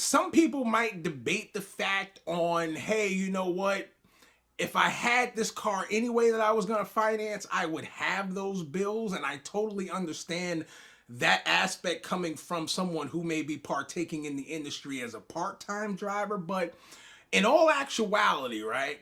some people might debate the fact on, hey, you know what? If I had this car anyway that I was going to finance, I would have those bills. And I totally understand that aspect coming from someone who may be partaking in the industry as a part-time driver. But in all actuality, right,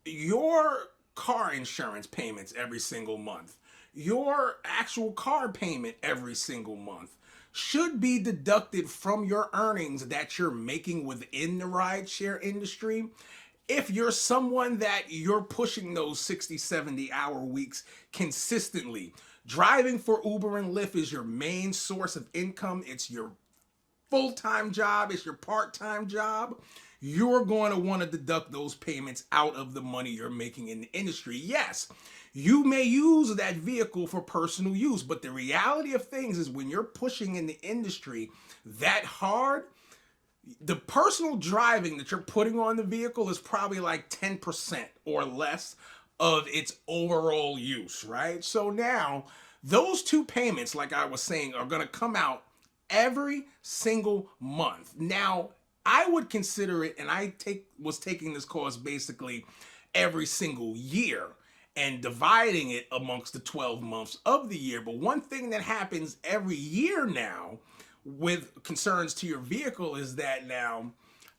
your car insurance payments every single month, your actual car payment every single month should be deducted from your earnings that you're making within the rideshare industry. If you're someone that you're pushing those 60, 70-hour weeks consistently, driving for Uber and Lyft is your main source of income, it's your full-time job, it's your part-time job, you're going to want to deduct those payments out of the money you're making in the industry. Yes, you may use that vehicle for personal use, but the reality of things is when you're pushing in the industry that hard, the personal driving that you're putting on the vehicle is probably like 10% or less of its overall use, right? So now those two payments, like I was saying, are going to come out every single month. Now, I would consider it, and was taking this course basically every single year and dividing it amongst the 12 months of the year. But one thing that happens every year now with concerns to your vehicle is that now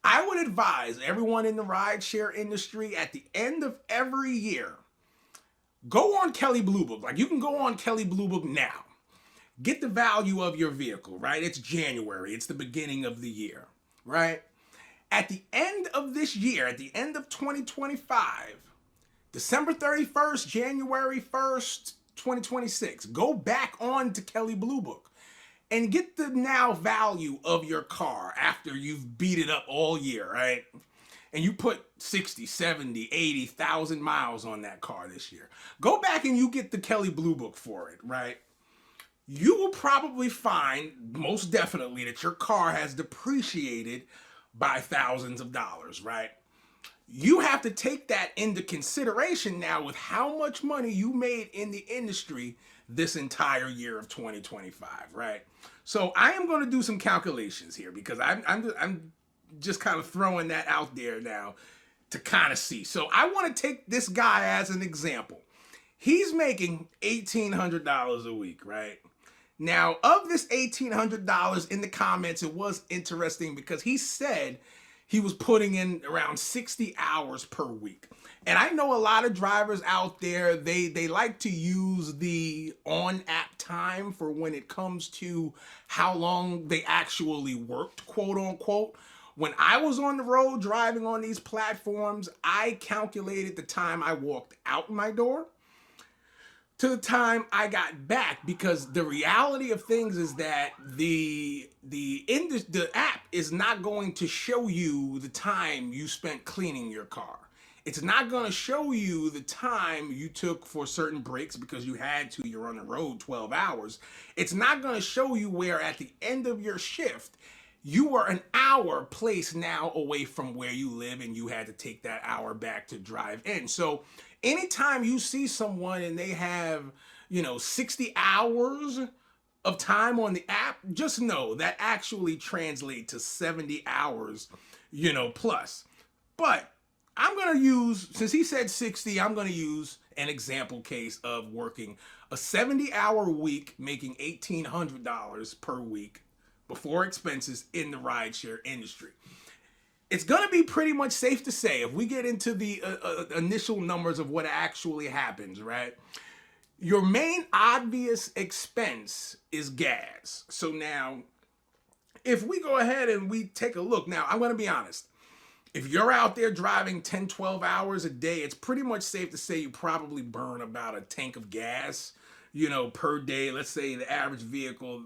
I would advise everyone in the rideshare industry at the end of every year, go on Kelley Blue Book. Like, you can go on Kelley Blue Book now. Get the value of your vehicle, right? It's January. It's the beginning of the year, right? At the end of this year, at the end of 2025, December 31st, January 1st, 2026, go back on to Kelley Blue Book and get the now value of your car after you've beat it up all year, right? And you put 60, 70, 80,000 miles on that car this year. Go back and you get the Kelley Blue Book for it, right? You will probably find, most definitely, that your car has depreciated by thousands of dollars, right? You have to take that into consideration now with how much money you made in the industry this entire year of 2025, right? So I am going to do some calculations here because I'm just kind of throwing that out there now to kind of see. So I want to take this guy as an example. He's making $1,800 a week, right? Now, of this $1,800 in the comments, it was interesting because he said he was putting in around 60 hours per week. And I know a lot of drivers out there, they like to use the on-app time for when it comes to how long they actually worked, quote unquote. When I was on the road driving on these platforms, I calculated the time I walked out my door to the time I got back, because the reality of things is that the app is not going to show you the time you spent cleaning your car. It's not going to show you the time you took for certain breaks because you had to. You're on the road 12 hours. It's not going to show you where at the end of your shift you were an hour place now away from where you live and you had to take that hour back to drive in. So anytime you see someone and they have, 60 hours of time on the app, just know that actually translates to 70 hours, plus. But I'm going to use, since he said 60, I'm going to use an example case of working a 70-hour week, making $1,800 per week before expenses in the rideshare industry. It's going to be pretty much safe to say, if we get into the initial numbers of what actually happens, right? Your main obvious expense is gas. So now, if we go ahead and we take a look, now I'm going to be honest. If you're out there driving 10, 12 hours a day, it's pretty much safe to say you probably burn about a tank of gas, per day. Let's say the average vehicle,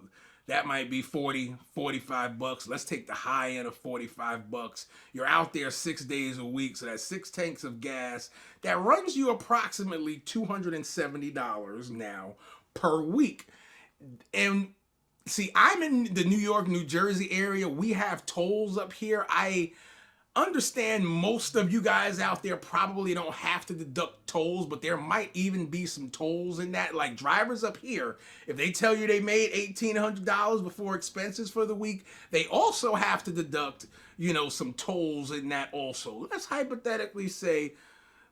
that might be 40, 45 bucks. Let's take the high end of 45 bucks. You're out there 6 days a week, so that's 6 tanks of gas. That runs you approximately $270 now per week. And see, I'm in the New York, New Jersey area. We have tolls up here. understand most of you guys out there probably don't have to deduct tolls, but there might even be some tolls in that. Like drivers up here, if they tell you they made $1,800 before expenses for the week, they also have to deduct, you know, some tolls in that also. Let's hypothetically say,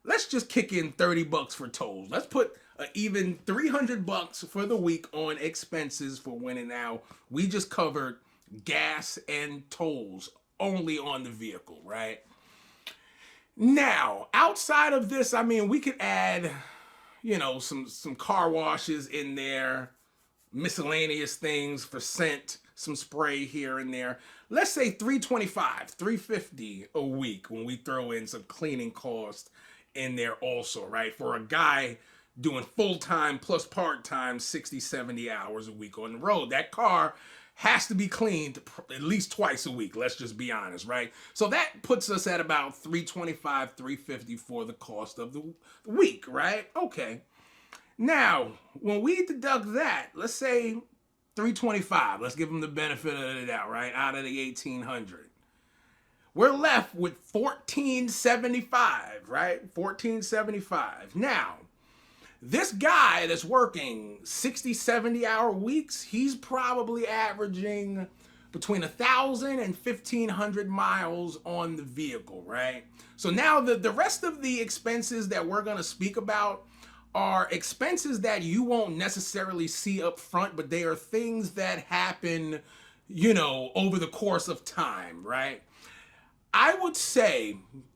let's just kick in 30 bucks for tolls. Let's put even 300 bucks for the week on expenses for when and now. We just covered gas and tolls only on the vehicle, right? Now, outside of this, I mean, we could add, you know, some car washes in there, miscellaneous things for scent, some spray here and there. Let's say 325, 350 a week when we throw in some cleaning cost in there also, right? For a guy doing full-time plus part-time 60, 70 hours a week on the road. That car has to be cleaned at least twice a week. Let's just be honest, right? So that puts us at about 325, 350 for the cost of the week, right? Okay. Now, when we deduct that, let's say 325, let's give them the benefit of the doubt, right? Out of the 1,800. We're left with 1,475, right? 1,475. Now, this guy that's working 60, 70-hour weeks, he's probably averaging between 1,000 and 1,500 miles on the vehicle, right? So now the rest of the expenses that we're going to speak about are expenses that you won't necessarily see up front, but they are things that happen, you know, over the course of time, right? I would say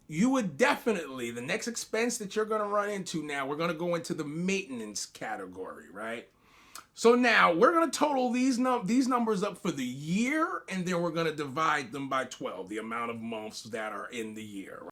you would definitely, the next expense that you're going to run into now, we're going to go into the maintenance category, right? So now we're going to total these numbers up for the year, and then we're going to divide them by 12, the amount of months that are in the year, right?